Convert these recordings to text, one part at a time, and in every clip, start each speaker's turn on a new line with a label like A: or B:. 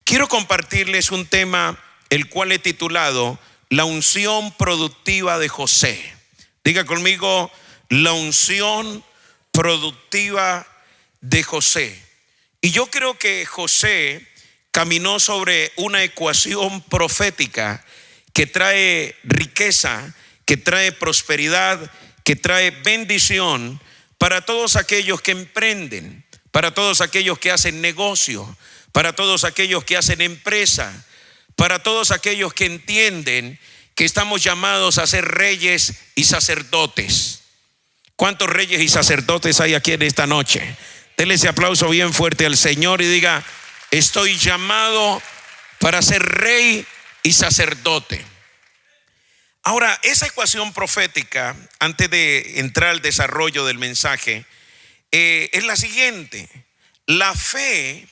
A: quiero compartirles un tema el cual he titulado La unción productiva de José. Diga conmigo, la unción productiva de José. Y yo creo que José caminó sobre una ecuación profética que trae riqueza, que trae prosperidad, que trae bendición para todos aquellos que emprenden, para todos aquellos que hacen negocio, para todos aquellos que hacen empresa, para todos aquellos que entienden que estamos llamados a ser reyes y sacerdotes. ¿Cuántos reyes y sacerdotes hay aquí en esta noche? Denle ese aplauso bien fuerte al Señor y diga: estoy llamado para ser rey y sacerdote. Ahora, esa ecuación profética, antes de entrar al desarrollo del mensaje, es la siguiente: la fe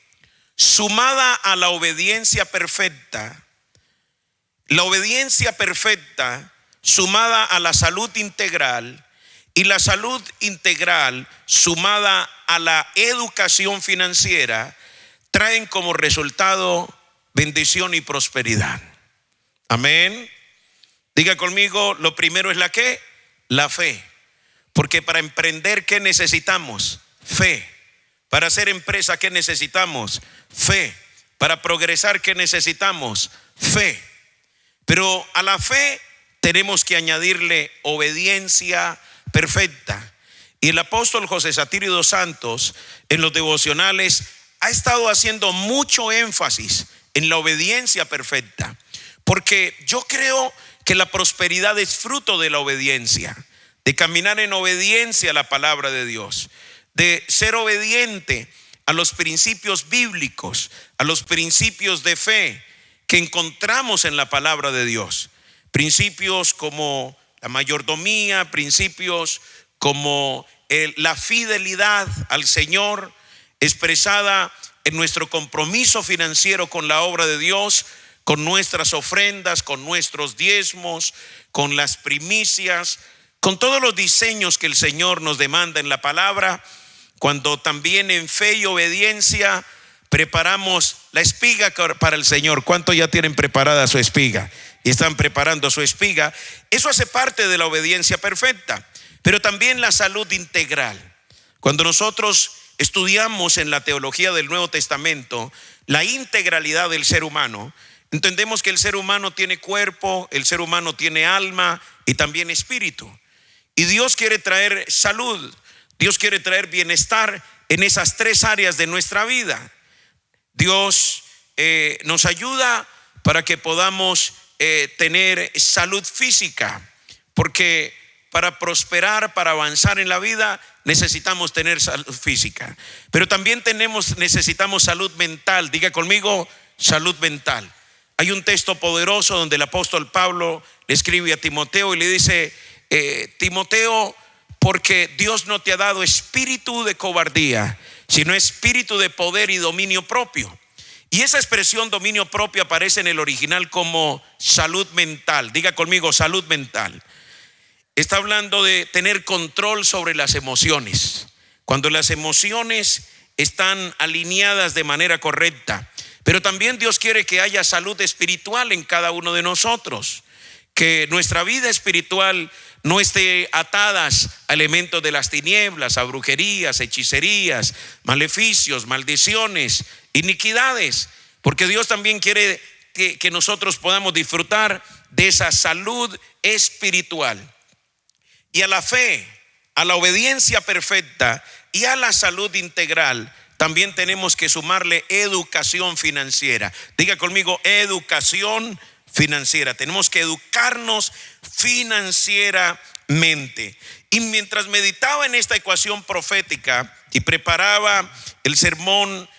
A: sumada a la obediencia perfecta sumada a la salud integral, y la salud integral sumada a la educación financiera, traen como resultado bendición y prosperidad. Amén. Diga conmigo, lo primero es la fe. Porque para emprender, ¿qué necesitamos? Fe. Para hacer empresa, ¿qué necesitamos? Fe. Para progresar, ¿qué necesitamos? Fe. Pero a la fe tenemos que añadirle obediencia perfecta. Y el apóstol José Satirio dos Santos en los devocionales ha estado haciendo mucho énfasis en la obediencia perfecta, porque yo creo que la prosperidad es fruto de la obediencia, de caminar en obediencia a la palabra de Dios, de ser obediente a los principios bíblicos, a los principios de fe que encontramos en la palabra de Dios. Principios como la mayordomía, principios como la fidelidad al Señor, expresada en nuestro compromiso financiero con la obra de Dios, con nuestras ofrendas, con nuestros diezmos, con las primicias, con todos los diseños que el Señor nos demanda en la palabra, cuando también en fe y obediencia preparamos la espiga para el Señor. ¿Cuántos ya tienen preparada su espiga y están preparando su espiga? Eso hace parte de la obediencia perfecta. Pero también la salud integral. Cuando nosotros estudiamos en la teología del Nuevo Testamento la integralidad del ser humano, entendemos que el ser humano tiene cuerpo, el ser humano tiene alma y también espíritu. Y Dios quiere traer salud, Dios quiere traer bienestar en esas tres áreas de nuestra vida. Dios nos ayuda para que podamos tener salud física, porque para prosperar, para avanzar en la vida, necesitamos tener salud física. Pero también necesitamos salud mental. Diga conmigo, salud mental. Hay un texto poderoso donde el apóstol Pablo le escribe a Timoteo y le dice: Timoteo, porque Dios no te ha dado espíritu de cobardía, sino espíritu de poder y dominio propio. Y esa expresión dominio propio aparece en el original como salud mental. Diga conmigo, salud mental. Está hablando de tener control sobre las emociones. Cuando las emociones están alineadas de manera correcta. Pero también Dios quiere que haya salud espiritual en cada uno de nosotros, que nuestra vida espiritual no esté atadas a elementos de las tinieblas, a brujerías, hechicerías, maleficios, maldiciones, iniquidades, porque Dios también quiere que nosotros podamos disfrutar de esa salud espiritual. Y a la fe, a la obediencia perfecta y a la salud integral también tenemos que sumarle educación financiera. Diga conmigo, educación financiera. Tenemos que educarnos financieramente. Y mientras meditaba en esta ecuación profética y preparaba el sermón,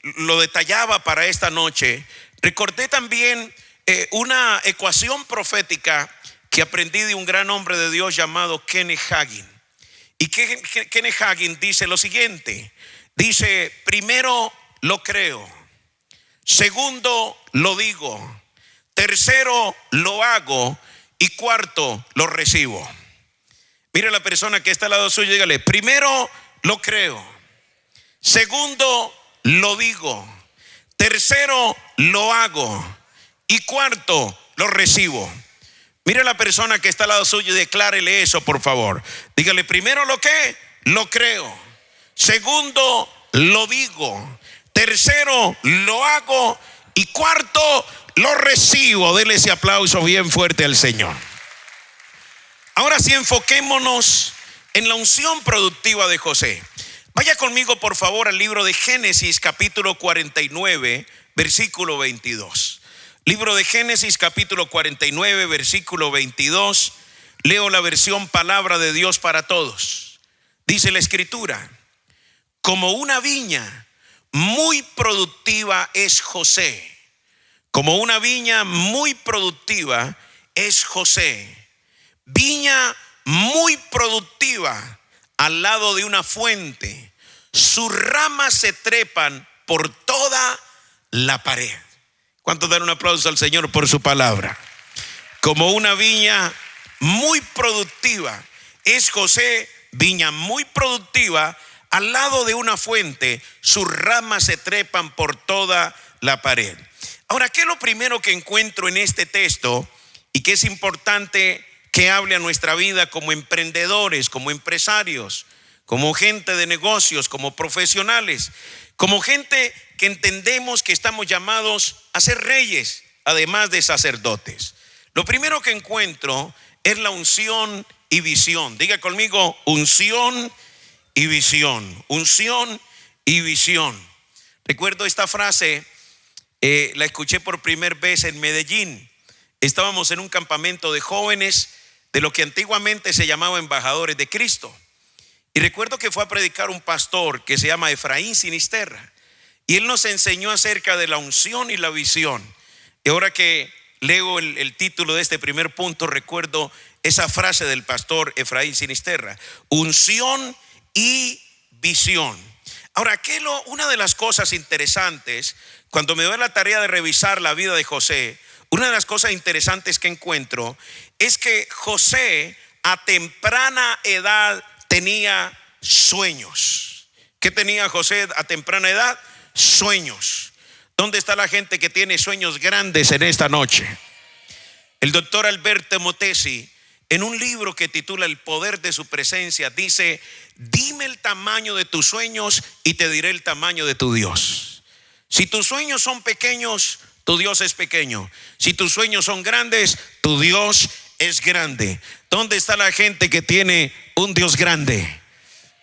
A: lo detallaba para esta noche, recordé también una ecuación profética que aprendí de un gran hombre de Dios llamado Kenneth Hagin. Y Kenneth Hagin dice lo siguiente: dice, primero lo creo, segundo lo digo, tercero lo hago y cuarto lo recibo. Mire a la persona que está al lado suyo y dígale: primero lo creo, segundo lo digo, Tercero, lo hago. Y cuarto, lo recibo. Mire a la persona que está al lado suyo y declárele eso, por favor. Dígale: primero, ¿lo qué? Lo creo. Segundo, lo digo. Tercero, lo hago. Y cuarto, lo recibo. Dele ese aplauso bien fuerte al Señor. Ahora sí, enfoquémonos en la unción productiva de José. Vaya conmigo, por favor, al libro de Génesis, capítulo 49, versículo 22. Libro de Génesis, capítulo 49, versículo 22. Leo la versión Palabra de Dios para Todos. Dice la Escritura: como una viña muy productiva es José. Como una viña muy productiva es José. Viña muy productiva al lado de una fuente. Sus ramas se trepan por toda la pared. ¿Cuántos dan un aplauso al Señor por su palabra? Como una viña muy productiva es José, viña muy productiva al lado de una fuente. Sus ramas se trepan por toda la pared. Ahora, ¿qué es lo primero que encuentro en este texto y que es importante que hable a nuestra vida como emprendedores, como empresarios, como gente de negocios, como profesionales, como gente que entendemos que estamos llamados a ser reyes, además de sacerdotes? Lo primero que encuentro es la unción y visión. Diga conmigo: unción y visión. Unción y visión. Recuerdo esta frase, la escuché por primera vez en Medellín. Estábamos en un campamento de jóvenes de lo que antiguamente se llamaba Embajadores de Cristo. Y recuerdo que fue a predicar un pastor que se llama Efraín Sinisterra. Y él nos enseñó acerca de la unción y la visión. Y ahora que leo el título de este primer punto, recuerdo esa frase del pastor Efraín Sinisterra: unción y visión. Ahora, una de las cosas interesantes, cuando me doy la tarea de revisar la vida de José, una de las cosas interesantes que encuentro es que José a temprana edad tenía sueños. ¿Qué tenía José a temprana edad? Sueños. ¿Dónde está la gente que tiene sueños grandes en esta noche? El doctor Alberto Motesi, en un libro que titula El poder de su presencia, dice: dime el tamaño de tus sueños y te diré el tamaño de tu Dios. Si tus sueños son pequeños, tu Dios es pequeño. Si tus sueños son grandes, tu Dios es grande. ¿Dónde está la gente que tiene un Dios grande?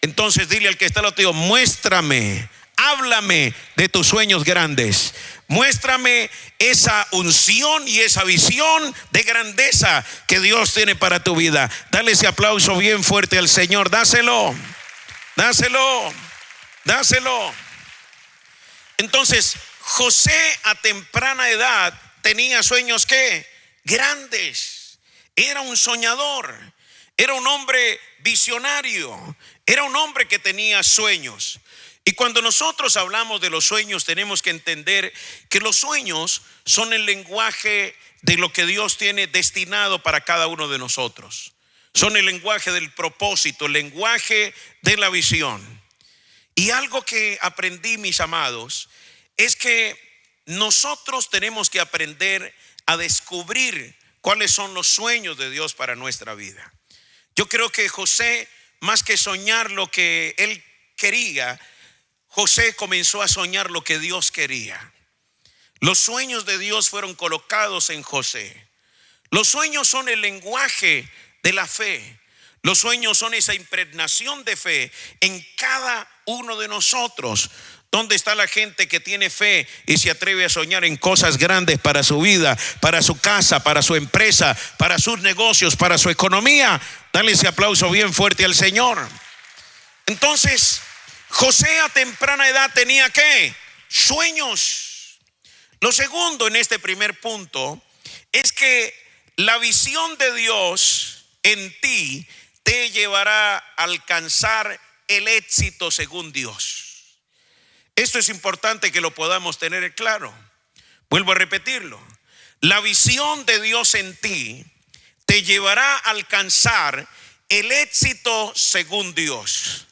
A: Entonces dile al que está al otro: muéstrame, háblame de tus sueños grandes. Muéstrame esa unción y esa visión de grandeza que Dios tiene para tu vida. Dale ese aplauso bien fuerte al Señor. Dáselo, dáselo, dáselo. Entonces, José a temprana edad tenía sueños ¿qué? Grandes. Era un soñador, era un hombre visionario, era un hombre que tenía sueños. Y cuando nosotros hablamos de los sueños, tenemos que entender que los sueños son el lenguaje de lo que Dios tiene destinado para cada uno de nosotros. Son el lenguaje del propósito, el lenguaje de la visión. Y algo que aprendí, mis amados, es que nosotros tenemos que aprender a descubrir cuáles son los sueños de Dios para nuestra vida. Yo creo que José, más que soñar lo que él quería, José comenzó a soñar lo que Dios quería. Los sueños de Dios fueron colocados en José. Los sueños son el lenguaje de la fe. Los sueños son esa impregnación de fe en cada uno de nosotros. ¿Dónde está la gente que tiene fe y se atreve a soñar en cosas grandes para su vida, para su casa, para su empresa, para sus negocios, para su economía? Dale ese aplauso bien fuerte al Señor. Entonces, José a temprana edad tenía ¿qué? Sueños. Lo segundo en este primer punto es que la visión de Dios en ti te llevará a alcanzar el éxito según Dios. Esto es importante que lo podamos tener claro. Vuelvo a repetirlo. La visión de Dios en ti te llevará a alcanzar el éxito según Dios.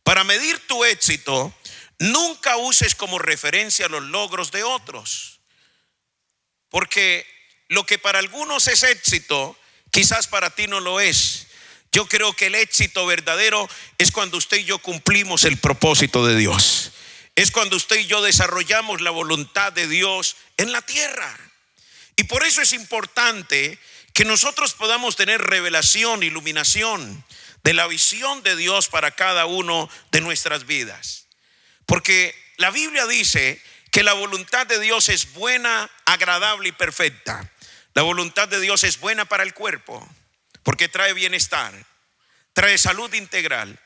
A: Para medir tu éxito, nunca uses como referencia los logros de otros, porque lo que para algunos es éxito, quizás para ti no lo es. Yo creo que el éxito verdadero es cuando usted y yo cumplimos el propósito de Dios. Es cuando usted y yo desarrollamos la voluntad de Dios en la tierra. Y por eso es importante que nosotros podamos tener revelación, iluminación de la visión de Dios para cada uno de nuestras vidas. Porque la Biblia dice que la voluntad de Dios es buena, agradable y perfecta. La voluntad de Dios es buena para el cuerpo, porque trae bienestar, trae salud integral.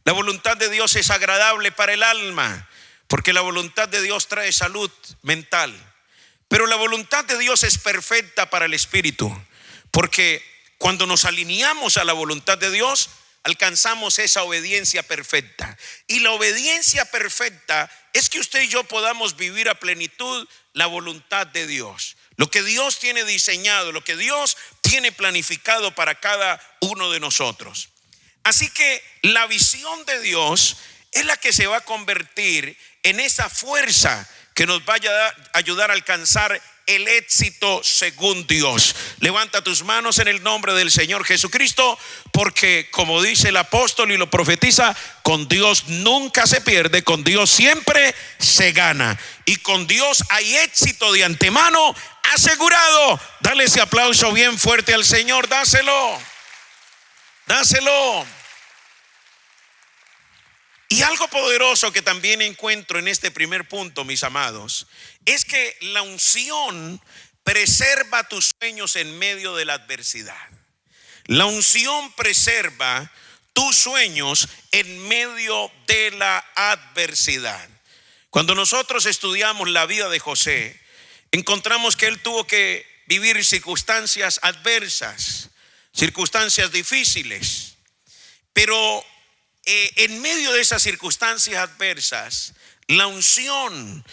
A: La voluntad de Dios es agradable para el alma, porque la voluntad de Dios trae salud mental. Pero la voluntad de Dios es perfecta para el espíritu, porque cuando nos alineamos a la voluntad de Dios, alcanzamos esa obediencia perfecta. Y la obediencia perfecta es que usted y yo podamos vivir a plenitud la voluntad de Dios. Lo que Dios tiene diseñado, lo que Dios tiene planificado para cada uno de nosotros. Así que la visión de Dios es la que se va a convertir en esa fuerza que nos vaya a ayudar a alcanzar el éxito según Dios. Levanta tus manos en el nombre del Señor Jesucristo, porque como dice el apóstol y lo profetiza, con Dios nunca se pierde, con Dios siempre se gana, y con Dios hay éxito de antemano asegurado. Dale ese aplauso bien fuerte al Señor, dáselo. Y algo poderoso que también encuentro en este primer punto, mis amados, es que la unción preserva tus sueños en medio de la adversidad. La unción preserva tus sueños en medio de la adversidad. Cuando nosotros estudiamos la vida de José, encontramos que él tuvo que vivir circunstancias adversas, circunstancias difíciles, pero en medio de esas circunstancias adversas, la unción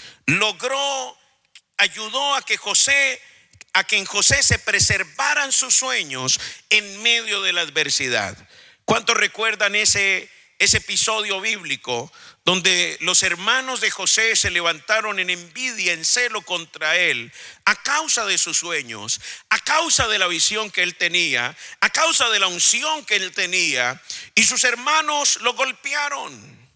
A: ayudó a que en José se preservaran sus sueños en medio de la adversidad. ¿Cuántos recuerdan ese episodio bíblico donde los hermanos de José se levantaron en envidia, en celo contra él, a causa de sus sueños, a causa de la visión que él tenía, a causa de la unción que él tenía, y sus hermanos lo golpearon?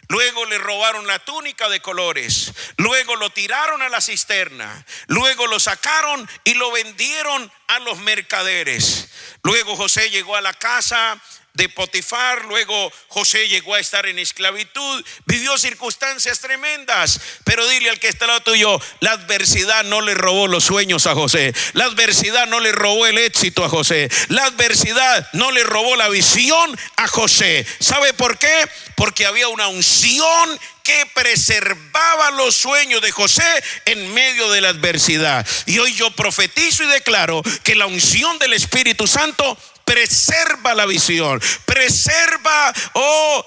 A: Luego le robaron la túnica de colores, luego lo tiraron a la cisterna, luego lo sacaron y lo vendieron a los mercaderes. Luego José llegó a la casa de Potifar, luego José llegó a estar en esclavitud, vivió circunstancias tremendas. Pero dile al que está al lado tuyo: la adversidad no le robó los sueños a José, la adversidad no le robó el éxito a José, la adversidad no le robó la visión a José. ¿Sabe por qué? Porque había una unción que preservaba los sueños de José en medio de la adversidad. Y hoy yo profetizo y declaro que la unción del Espíritu Santo preserva la visión, preserva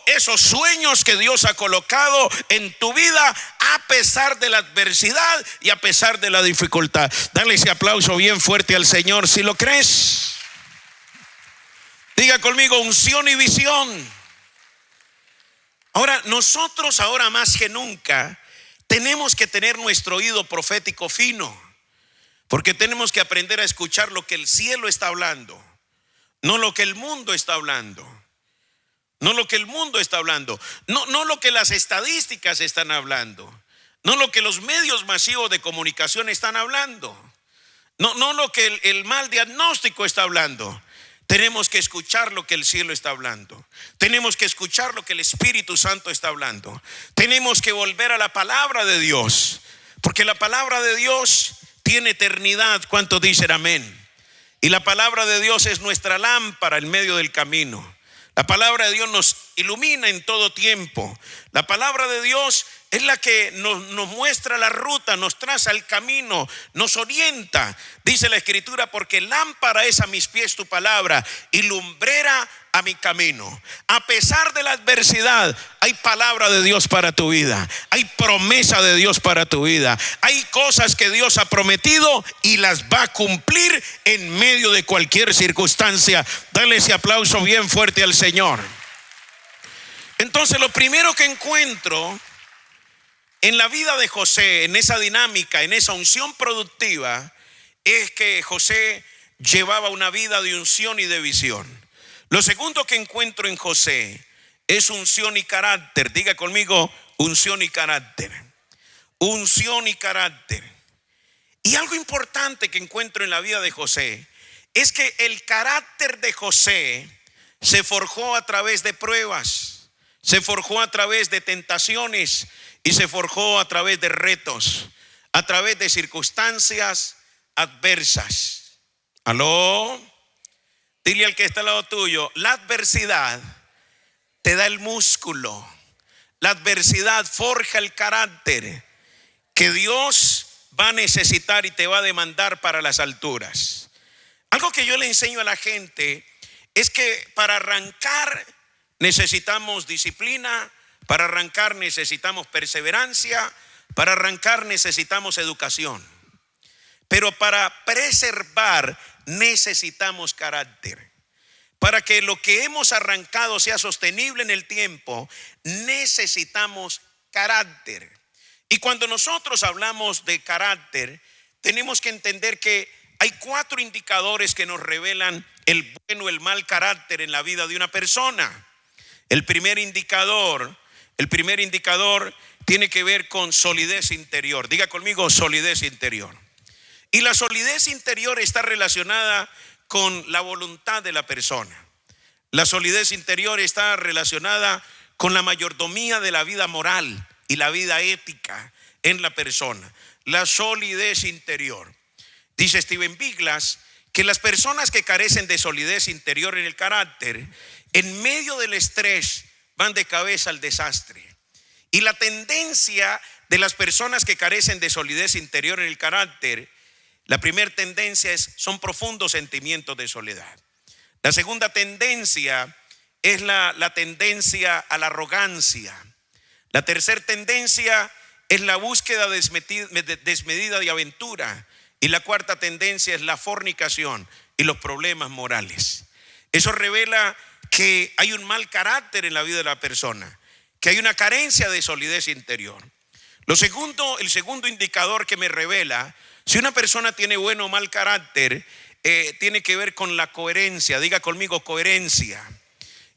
A: esos sueños que Dios ha colocado en tu vida a pesar de la adversidad y a pesar de la dificultad. Dale ese aplauso bien fuerte al Señor si lo crees. Diga conmigo: unción y visión. Ahora, nosotros ahora más que nunca tenemos que tener nuestro oído profético fino, porque tenemos que aprender a escuchar lo que el cielo está hablando, no lo que el mundo está hablando. No lo que el mundo está hablando, no lo que las estadísticas están hablando, no lo que los medios masivos de comunicación están hablando, no lo que el mal diagnóstico está hablando. Tenemos que escuchar lo que el cielo está hablando. Tenemos que escuchar lo que el Espíritu Santo está hablando. Tenemos que volver a la palabra de Dios, porque la palabra de Dios tiene eternidad. ¿Cuántos dicen amén? Y la palabra de Dios es nuestra lámpara en medio del camino. La palabra de Dios nos ilumina en todo tiempo. La palabra de Dios es la que nos muestra la ruta, nos traza el camino, nos orienta. Dice la Escritura: porque lámpara es a mis pies tu palabra y lumbrera a mi camino. A pesar de la adversidad, hay palabra de Dios para tu vida, hay promesa de Dios para tu vida, hay cosas que Dios ha prometido y las va a cumplir en medio de cualquier circunstancia. Dale ese aplauso bien fuerte al Señor. Entonces, lo primero que encuentro en la vida de José, en esa dinámica, en esa unción productiva, es que José llevaba una vida de unción y de visión. Lo segundo que encuentro en José es unción y carácter. Diga conmigo, unción y carácter. Unción y carácter. Y algo importante que encuentro en la vida de José es que el carácter de José se forjó a través de pruebas, se forjó a través de tentaciones y se forjó a través de retos, a través de circunstancias adversas. ¿Aló? Dile al que está al lado tuyo, la adversidad te da el músculo, la adversidad forja el carácter que Dios va a necesitar y te va a demandar para las alturas. Algo que yo le enseño a la gente es que para arrancar necesitamos disciplina, para arrancar necesitamos perseverancia, para arrancar necesitamos educación. Pero para preservar necesitamos carácter. Para que lo que hemos arrancado sea sostenible en el tiempo, necesitamos carácter. Y cuando nosotros hablamos de carácter, tenemos que entender que hay 4 indicadores que nos revelan el bueno o el mal carácter en la vida de una persona. El primer indicador tiene que ver con solidez interior. Diga conmigo, solidez interior. Y la solidez interior está relacionada con la voluntad de la persona. La solidez interior está relacionada con la mayordomía de la vida moral y la vida ética en la persona. La solidez interior. Dice Stephen Biglas que las personas que carecen de solidez interior en el carácter, en medio del estrés, van de cabeza al desastre. Y la tendencia de las personas que carecen de solidez interior en el carácter, la primera tendencia son profundos sentimientos de soledad. La segunda tendencia es la tendencia a la arrogancia. La tercera tendencia es la búsqueda desmedida de aventura. Y la cuarta tendencia es la fornicación y los problemas morales. Eso revela que hay un mal carácter en la vida de la persona, que hay una carencia de solidez interior. El segundo indicador que me revela si una persona tiene bueno o mal carácter, tiene que ver con la coherencia. Diga conmigo, coherencia.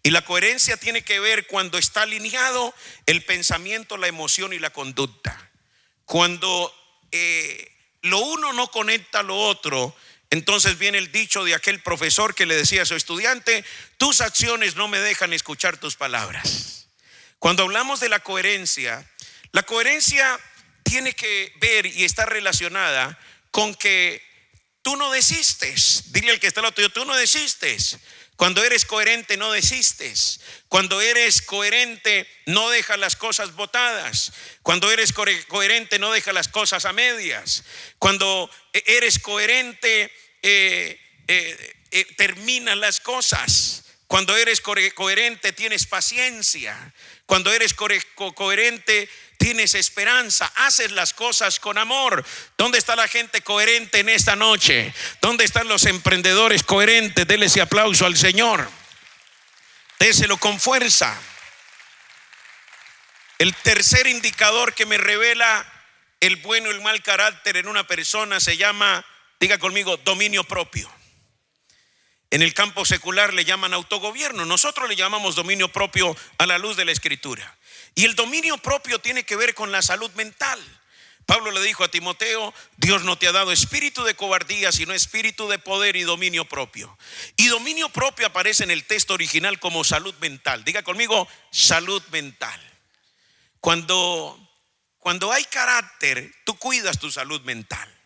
A: Y la coherencia tiene que ver cuando está alineado el pensamiento, la emoción y la conducta. Cuando lo uno no conecta a lo otro, entonces viene el dicho de aquel profesor que le decía a su estudiante: tus acciones no me dejan escuchar tus palabras. Cuando hablamos de la coherencia tiene que ver y está relacionada con que tú no desistes. Dile al que está al lado tuyo, tú no desistes. Cuando eres coherente no desistes. Cuando eres coherente no dejas las cosas botadas. Cuando eres coherente no dejas las cosas a medias. Cuando eres coherente terminas las cosas. Cuando eres coherente tienes paciencia. Cuando eres coherente tienes esperanza, haces las cosas con amor. ¿Dónde está la gente coherente en esta noche? ¿Dónde están los emprendedores coherentes? Denle ese aplauso al Señor. Déselo con fuerza. El tercer indicador que me revela el bueno y el mal carácter en una persona se llama, diga conmigo, dominio propio. En el campo secular le llaman autogobierno. Nosotros le llamamos dominio propio a la luz de la Escritura. Y el dominio propio tiene que ver con la salud mental. Pablo le dijo a Timoteo: Dios no te ha dado espíritu de cobardía, sino espíritu de poder y dominio propio. Y dominio propio aparece en el texto original como salud mental. Diga conmigo, salud mental. Cuando hay carácter, tú cuidas tu salud mental.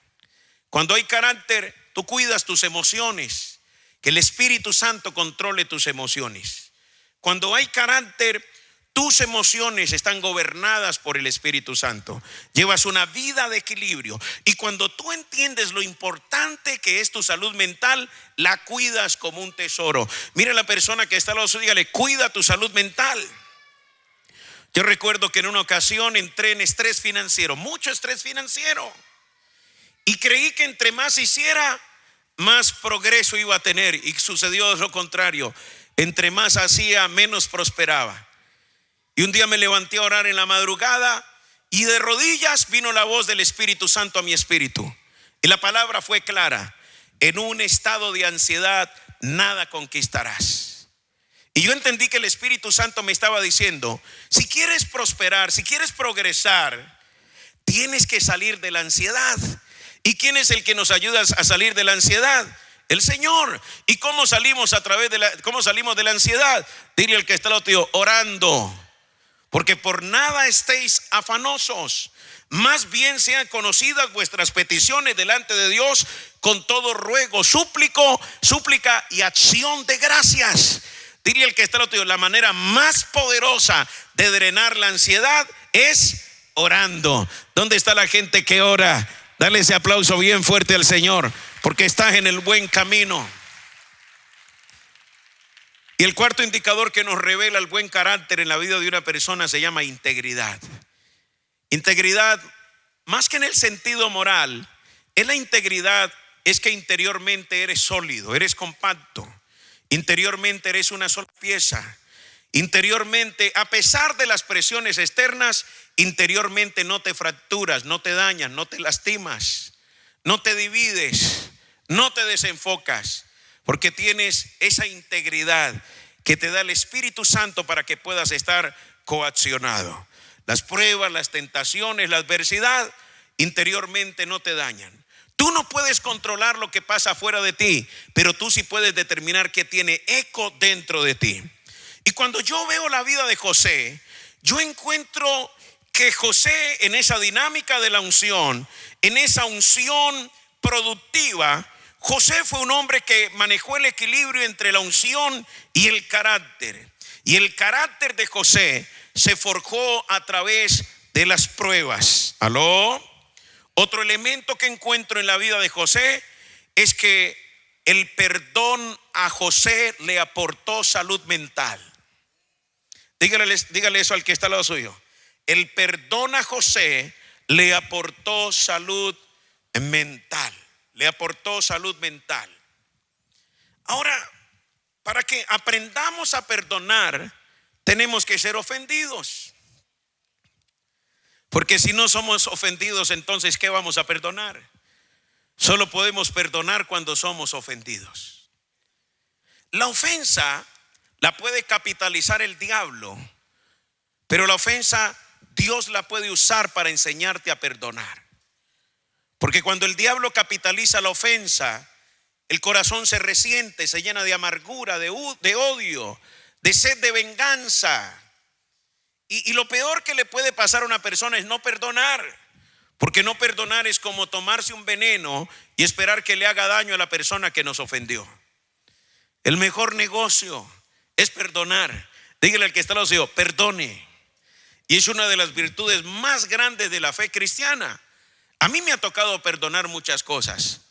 A: Cuando hay carácter, tú cuidas tus emociones. Que el Espíritu Santo controle tus emociones. Cuando hay carácter, tus emociones están gobernadas por el Espíritu Santo. Llevas una vida de equilibrio. Y cuando tú entiendes lo importante que es tu salud mental, la cuidas como un tesoro. Mira a la persona que está al lado suyo, dígale: cuida tu salud mental. Yo recuerdo que en una ocasión entré en estrés financiero, mucho estrés financiero. Y creí que entre más hiciera, más progreso iba a tener. Y sucedió lo contrario. Entre más hacía, menos prosperaba. Y un día me levanté a orar en la madrugada Y de rodillas vino la voz del Espíritu Santo a mi espíritu. Y la palabra fue clara: en un estado de ansiedad nada conquistarás. Y yo entendí que el Espíritu Santo me estaba diciendo: si quieres prosperar, si quieres progresar, tienes que salir de la ansiedad. ¿Y quién es el que nos ayuda a salir de la ansiedad? El Señor. ¿Y cómo salimos cómo salimos de la ansiedad? Dile al que está al otro lado: orando. Porque por nada estéis afanosos, más bien sean conocidas vuestras peticiones delante de Dios con todo ruego, súplica y acción de gracias. Dile al que está al otro lado: la manera más poderosa de drenar la ansiedad es orando. ¿Dónde está la gente que ora? Dale ese aplauso bien fuerte al Señor, porque estás en el buen camino. Y el cuarto indicador que nos revela el buen carácter en la vida de una persona se llama integridad. Integridad, más que en el sentido moral, es la integridad, es que interiormente eres sólido, eres compacto. Interiormente eres una sola pieza. Interiormente, a pesar de las presiones externas, interiormente no te fracturas, no te dañas, no te lastimas, no te divides, no te desenfocas, porque tienes esa integridad que te da el Espíritu Santo para que puedas estar coaccionado. Las pruebas, las tentaciones, la adversidad interiormente no te dañan. Tú no puedes controlar lo que pasa afuera de ti, pero tú sí puedes determinar qué tiene eco dentro de ti. Y cuando yo veo la vida de José, yo encuentro que José, en esa dinámica de la unción, en esa unción productiva, José fue un hombre que manejó el equilibrio entre la unción y el carácter. Y el carácter de José se forjó a través de las pruebas. ¿Aló? Otro elemento que encuentro en la vida de José es que el perdón a José le aportó salud mental. Dígale eso al que está al lado suyo. El perdón a José le aportó salud mental. Le aportó salud mental. Ahora, para que aprendamos a perdonar, tenemos que ser ofendidos. Porque si no somos ofendidos, entonces ¿qué vamos a perdonar? Solo podemos perdonar cuando somos ofendidos. La ofensa la puede capitalizar el diablo, pero la ofensa Dios la puede usar para enseñarte a perdonar. Porque cuando el diablo capitaliza la ofensa, el corazón se resiente, se llena de amargura, de odio, de sed de venganza. Y lo peor que le puede pasar a una persona es no perdonar. Porque no perdonar es como tomarse un veneno y esperar que le haga daño a la persona que nos ofendió. El mejor negocio es perdonar. Dígale al que está al lado suyo: perdone. Y es una de las virtudes más grandes de la fe cristiana. A mí me ha tocado perdonar muchas cosas.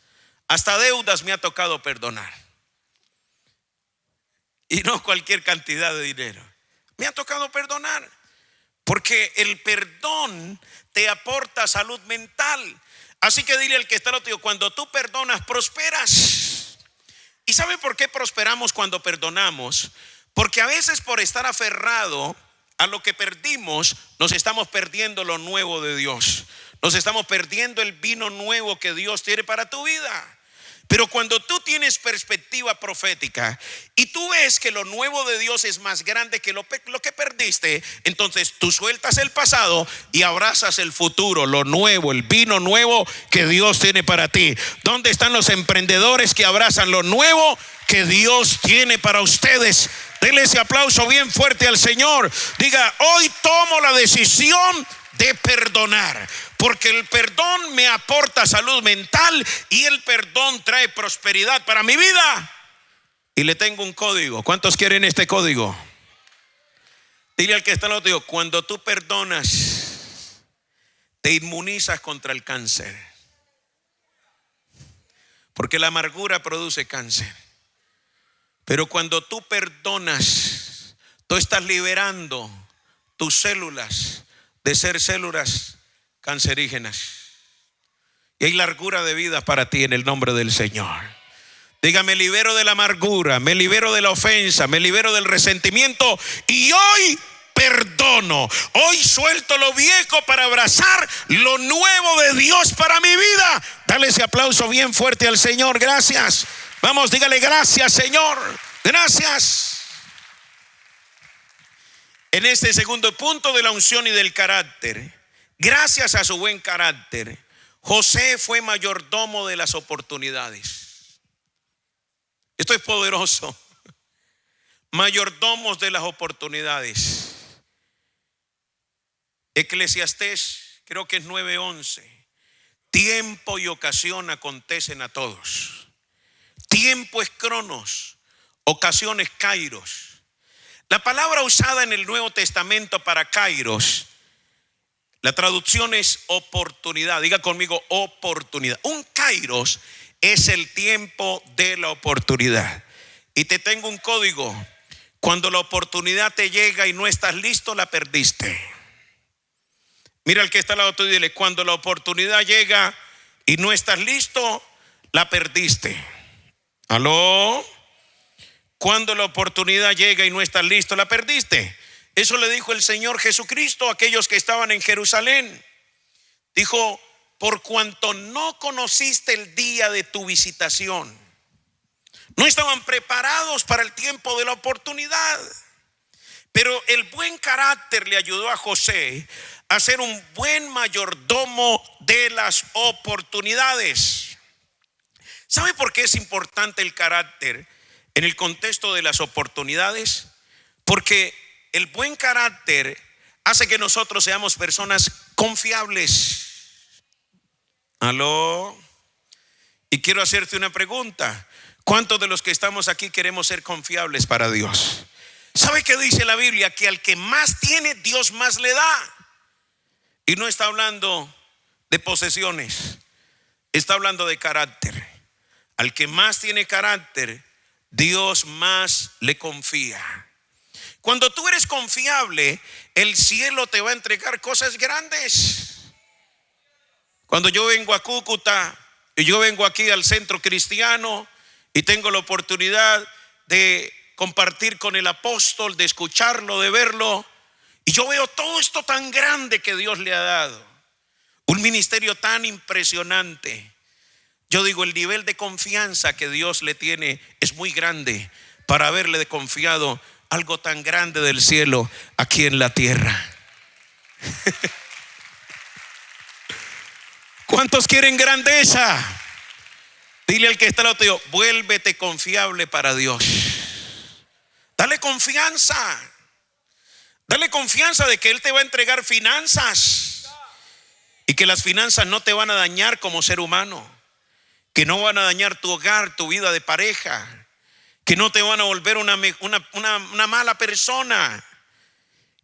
A: Hasta deudas me ha tocado perdonar. Y no cualquier cantidad de dinero. Me ha tocado perdonar. Porque el perdón te aporta salud mental. Así que dile al que está al otro: cuando tú perdonas, prosperas. ¿Y sabe por qué prosperamos cuando perdonamos? Porque a veces, por estar aferrado a lo que perdimos, nos estamos perdiendo lo nuevo de Dios. Nos estamos perdiendo el vino nuevo que Dios tiene para tu vida. Pero cuando tú tienes perspectiva profética y tú ves que lo nuevo de Dios es más grande que lo que perdiste, entonces tú sueltas el pasado y abrazas el futuro, lo nuevo, el vino nuevo que Dios tiene para ti. ¿Dónde están los emprendedores que abrazan lo nuevo que Dios tiene para ustedes? Denle ese aplauso bien fuerte al Señor. Diga: hoy tomo la decisión de perdonar, porque el perdón me aporta salud mental y el perdón trae prosperidad para mi vida. Y le tengo un código. ¿Cuántos quieren este código? Dile al que está al otro lado: cuando tú perdonas, te inmunizas contra el cáncer. Porque la amargura produce cáncer. Pero cuando tú perdonas, tú estás liberando tus células de ser células cancerígenas. Y hay largura de vida para ti en el nombre del Señor. Diga: me libero de la amargura, me libero de la ofensa, me libero del resentimiento y hoy perdono. Hoy suelto lo viejo para abrazar lo nuevo de Dios para mi vida. Dale ese aplauso bien fuerte al Señor. Gracias. Vamos, dígale gracias, Señor. Gracias. En este segundo punto de la unción y del carácter, gracias a su buen carácter, José fue mayordomo de las oportunidades. Esto es poderoso. Mayordomos de las oportunidades. Eclesiastés, creo que es 9:11. Tiempo y ocasión acontecen a todos. Tiempo es cronos, ocasión es kairos. La palabra usada en el Nuevo Testamento para kairos, la traducción es oportunidad. Diga conmigo, oportunidad. Un kairos es el tiempo de la oportunidad. Y te tengo un código. Cuando la oportunidad te llega y no estás listo, la perdiste. Mira al que está al lado tuyo y dile: cuando la oportunidad llega y no estás listo, la perdiste. ¿Aló? Cuando la oportunidad llega y no estás listo, la perdiste. Eso le dijo el Señor Jesucristo a aquellos que estaban en Jerusalén. Dijo: por cuanto no conociste el día de tu visitación, no estaban preparados para el tiempo de la oportunidad. Pero el buen carácter le ayudó a José a ser un buen mayordomo de las oportunidades. ¿Sabe por qué es importante el carácter en el contexto de las oportunidades? Porque el buen carácter hace que nosotros seamos personas confiables. ¿Aló? Y quiero hacerte una pregunta. ¿Cuántos de los que estamos aquí queremos ser confiables para Dios? ¿Sabe qué dice la Biblia? Que al que más tiene, Dios más le da. Y no está hablando de posesiones, está hablando de carácter. Al que más tiene carácter, Dios más le confía. Cuando tú eres confiable, el cielo te va a entregar cosas grandes. Cuando yo vengo a Cúcuta y yo vengo aquí al centro cristiano y tengo la oportunidad de compartir con el apóstol, de escucharlo, de verlo, y yo veo todo esto tan grande que Dios le ha dado, un ministerio tan impresionante. Yo digo, el nivel de confianza que Dios le tiene es muy grande para haberle confiado algo tan grande del cielo aquí en la tierra. ¿Cuántos quieren grandeza? Dile al que está al lado tuyo: vuélvete confiable para Dios. Dale confianza. Dale confianza de que Él te va a entregar finanzas y que las finanzas no te van a dañar como ser humano, que no van a dañar tu hogar, tu vida de pareja, que no te van a volver una mala persona,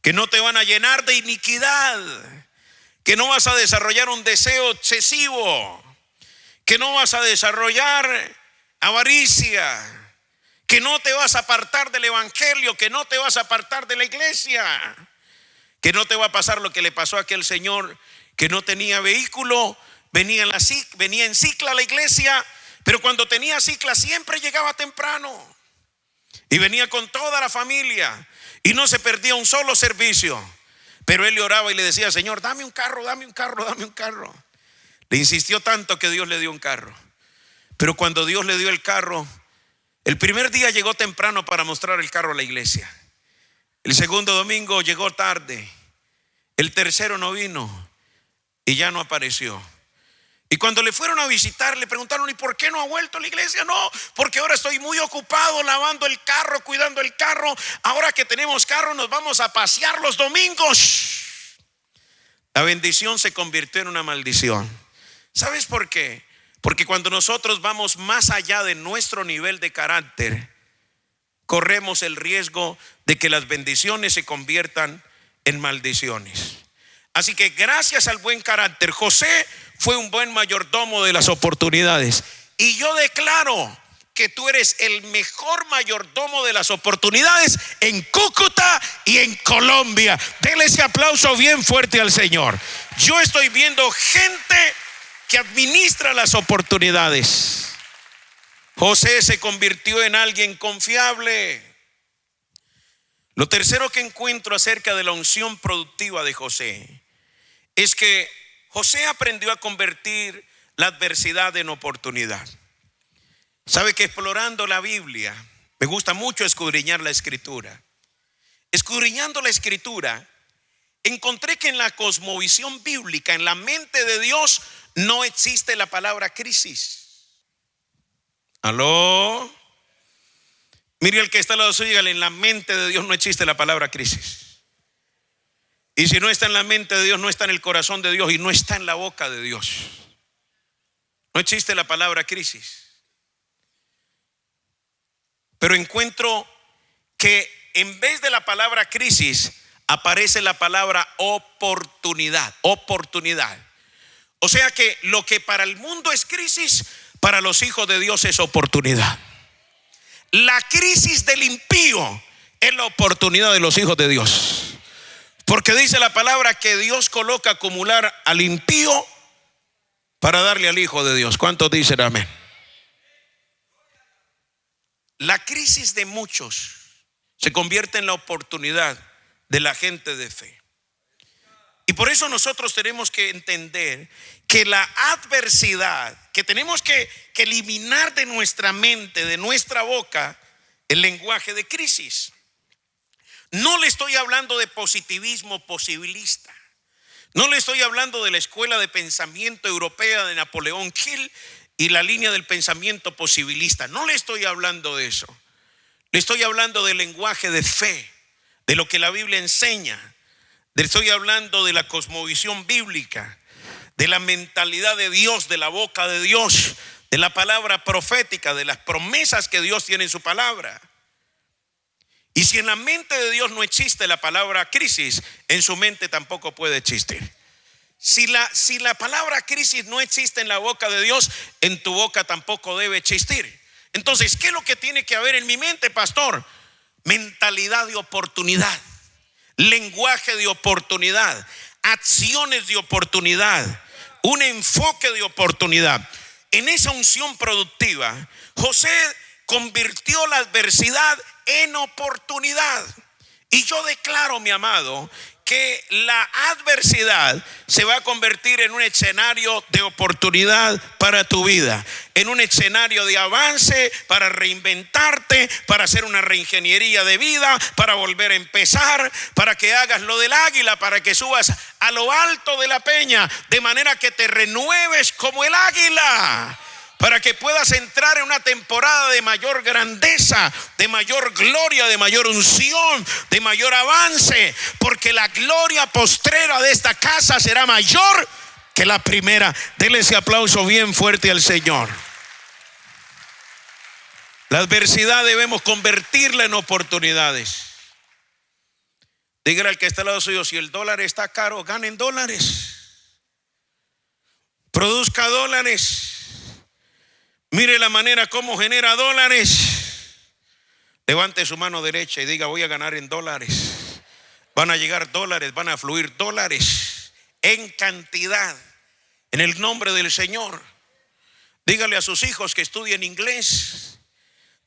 A: que no te van a llenar de iniquidad, que no vas a desarrollar un deseo excesivo, que no vas a desarrollar avaricia, que no te vas a apartar del evangelio, que no te vas a apartar de la iglesia, que no te va a pasar lo que le pasó a aquel señor que no tenía vehículo, venía en cicla a la iglesia, pero cuando tenía cicla siempre llegaba temprano y venía con toda la familia y no se perdía un solo servicio. Pero él le oraba y le decía: Señor, dame un carro, dame un carro, dame un carro. Le insistió tanto que Dios le dio un carro. Pero cuando Dios le dio el carro, el primer día llegó temprano para mostrar el carro a la iglesia. El segundo domingo llegó tarde. El tercero no vino y ya no apareció. Y cuando le fueron a visitar, le preguntaron: ¿y por qué no ha vuelto a la iglesia? No, porque ahora estoy muy ocupado lavando el carro, cuidando el carro. Ahora que tenemos carro, nos vamos a pasear los domingos. La bendición se convirtió en una maldición. ¿Sabes por qué? Porque cuando nosotros vamos más allá de nuestro nivel de carácter, corremos el riesgo de que las bendiciones se conviertan en maldiciones. Así que gracias al buen carácter, José fue un buen mayordomo de las oportunidades. Y yo declaro que tú eres el mejor mayordomo de las oportunidades en Cúcuta y en Colombia. Denle ese aplauso bien fuerte al Señor. Yo estoy viendo gente que administra las oportunidades. José se convirtió en alguien confiable. Lo tercero que encuentro acerca de la unción productiva de José es que José aprendió a convertir la adversidad en oportunidad. Sabe que explorando la Biblia, me gusta mucho escudriñar la Escritura. Escudriñando la Escritura, encontré que en la cosmovisión bíblica, en la mente de Dios, no existe la palabra crisis. ¿Aló? Mire el que está al lado suyo, dígale, en la mente de Dios no existe la palabra crisis. Y si no está en la mente de Dios, no está en el corazón de Dios y no está en la boca de Dios. No existe la palabra crisis. Pero encuentro que en vez de la palabra crisis aparece la palabra oportunidad. Oportunidad. O sea que lo que para el mundo es crisis, para los hijos de Dios es oportunidad. La crisis del impío es la oportunidad de los hijos de Dios. Porque dice la palabra que Dios coloca a acumular al impío para darle al hijo de Dios. ¿Cuántos dicen amén? La crisis de muchos se convierte en la oportunidad de la gente de fe. Y por eso nosotros tenemos que entender que la adversidad, que tenemos que eliminar de nuestra mente, de nuestra boca, el lenguaje de crisis. No le estoy hablando de positivismo posibilista. No le estoy hablando de la escuela de pensamiento europea de Napoleón Hill y la línea del pensamiento posibilista. No le estoy hablando de eso. Le estoy hablando del lenguaje de fe, de lo que la Biblia enseña. Le estoy hablando de la cosmovisión bíblica, de la mentalidad de Dios, de la boca de Dios, de la palabra profética, de las promesas que Dios tiene en su palabra. Y si en la mente de Dios no existe la palabra crisis, en su mente tampoco puede existir. Si la palabra crisis no existe en la boca de Dios, en tu boca tampoco debe existir. Entonces, ¿qué es lo que tiene que haber en mi mente, pastor? Mentalidad de oportunidad, lenguaje de oportunidad, acciones de oportunidad, un enfoque de oportunidad. En esa unción productiva, José convirtió la adversidad en oportunidad. Y yo declaro, mi amado, que la adversidad se va a convertir en un escenario de oportunidad para tu vida, en un escenario de avance para reinventarte, para hacer una reingeniería de vida, para volver a empezar, para que hagas lo del águila, para que subas a lo alto de la peña, de manera que te renueves como el águila, para que puedas entrar en una temporada de mayor grandeza, de mayor gloria, de mayor unción, de mayor avance, porque la gloria postrera de esta casa será mayor que la primera. Denle ese aplauso bien fuerte al Señor. La adversidad debemos convertirla en oportunidades. Dígale al que está al lado suyo, si el dólar está caro, ganen dólares, produzca dólares. Mire la manera como genera dólares. Levante su mano derecha y diga, voy a ganar en dólares. Van a llegar dólares, van a fluir dólares en cantidad, en el nombre del Señor. Dígale a sus hijos que estudien inglés.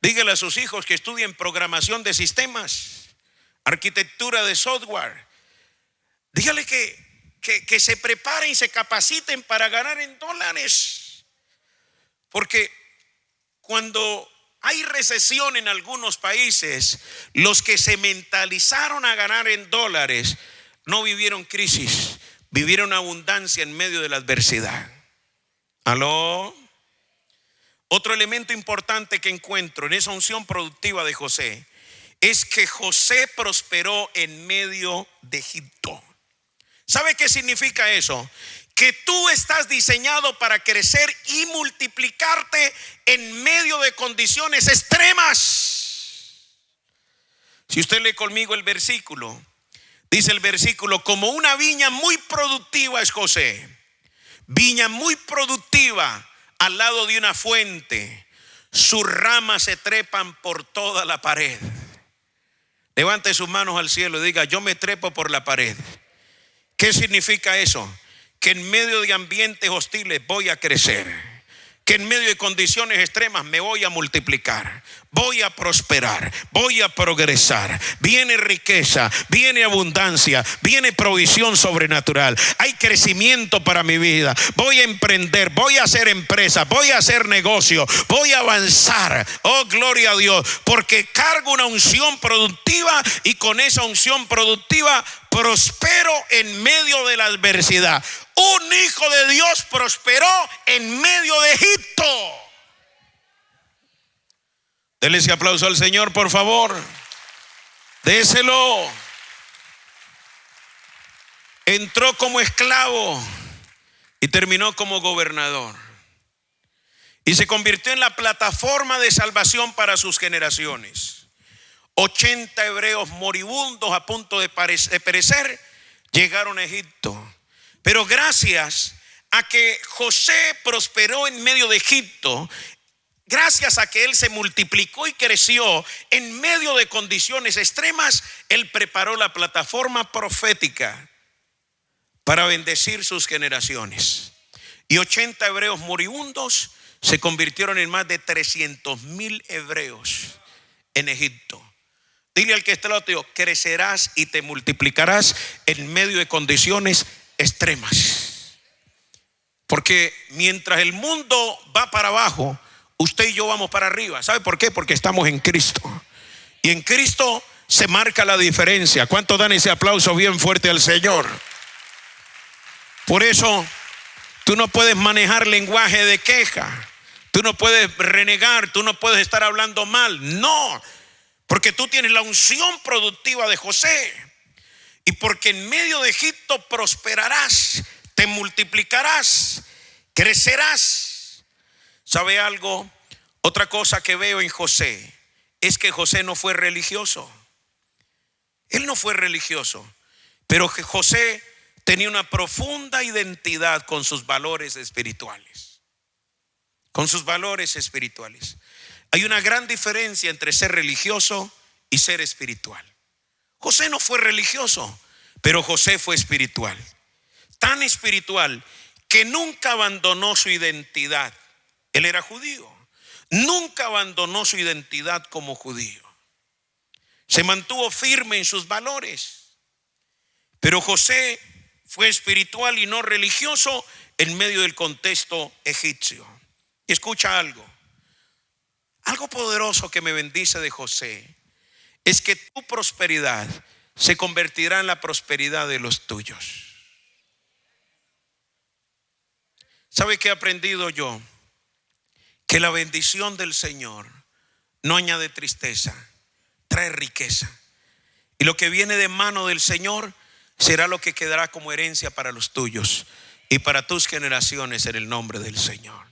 A: Dígale a sus hijos que estudien programación de sistemas, arquitectura de software. Dígale que se preparen y se capaciten para ganar en dólares. Porque cuando hay recesión en algunos países, los que se mentalizaron a ganar en dólares no vivieron crisis, vivieron abundancia en medio de la adversidad. ¿Aló? Otro elemento importante que encuentro en esa unción productiva de José es que José prosperó en medio de Egipto. ¿Sabe qué significa eso? Que tú estás diseñado para crecer y multiplicarte en medio de condiciones extremas. Si usted lee conmigo el versículo, dice el versículo, como una viña muy productiva es José, viña muy productiva al lado de una fuente, sus ramas se trepan por toda la pared. Levante sus manos al cielo y diga, yo me trepo por la pared. ¿Qué significa eso? Que en medio de ambientes hostiles voy a crecer, que en medio de condiciones extremas me voy a multiplicar, voy a prosperar, voy a progresar. Viene riqueza, viene abundancia, viene provisión sobrenatural. Hay crecimiento para mi vida. Voy a emprender, voy a hacer empresa, voy a hacer negocio, voy a avanzar. Oh, gloria a Dios, porque cargo una unción productiva y con esa unción productiva prospero en medio de la adversidad. Un hijo de Dios prosperó en medio de Egipto. Dele ese aplauso al Señor, por favor. Déselo. Entró como esclavo y terminó como gobernador. Y se convirtió en la plataforma de salvación para sus generaciones. 80 hebreos moribundos a punto de perecer llegaron a Egipto. Pero gracias a que José prosperó en medio de Egipto, gracias a que él se multiplicó y creció en medio de condiciones extremas, él preparó la plataforma profética para bendecir sus generaciones. Y 80 hebreos moribundos se convirtieron en más de 300,000 hebreos en Egipto. Dile al que está al lado tuyo: crecerás y te multiplicarás en medio de condiciones extremas. Porque mientras el mundo va para abajo, usted y yo vamos para arriba. ¿Sabe por qué? Porque estamos en Cristo. Y en Cristo se marca la diferencia. ¿Cuántos dan ese aplauso bien fuerte al Señor? Por eso tú no puedes manejar lenguaje de queja. Tú no puedes renegar. Tú no puedes estar hablando mal. No, porque tú tienes la unción productiva de José. Y porque en medio de Egipto prosperarás, te multiplicarás, crecerás. ¿Sabe algo? Otra cosa que veo en José es que José no fue religioso. Él no fue religioso, pero que José tenía una profunda identidad con sus valores espirituales. Con sus valores espirituales. Hay una gran diferencia entre ser religioso y ser espiritual. José no fue religioso, pero José fue espiritual. Tan espiritual que nunca abandonó su identidad. Él era judío. Nunca abandonó su identidad como judío. Se mantuvo firme en sus valores. Pero José fue espiritual y no religioso en medio del contexto egipcio. Y escucha algo. Algo poderoso que me bendice de José es que tu prosperidad se convertirá en la prosperidad de los tuyos. ¿Sabe qué he aprendido yo? Que la bendición del Señor no añade tristeza, trae riqueza. Y lo que viene de mano del Señor será lo que quedará como herencia para los tuyos y para tus generaciones en el nombre del Señor.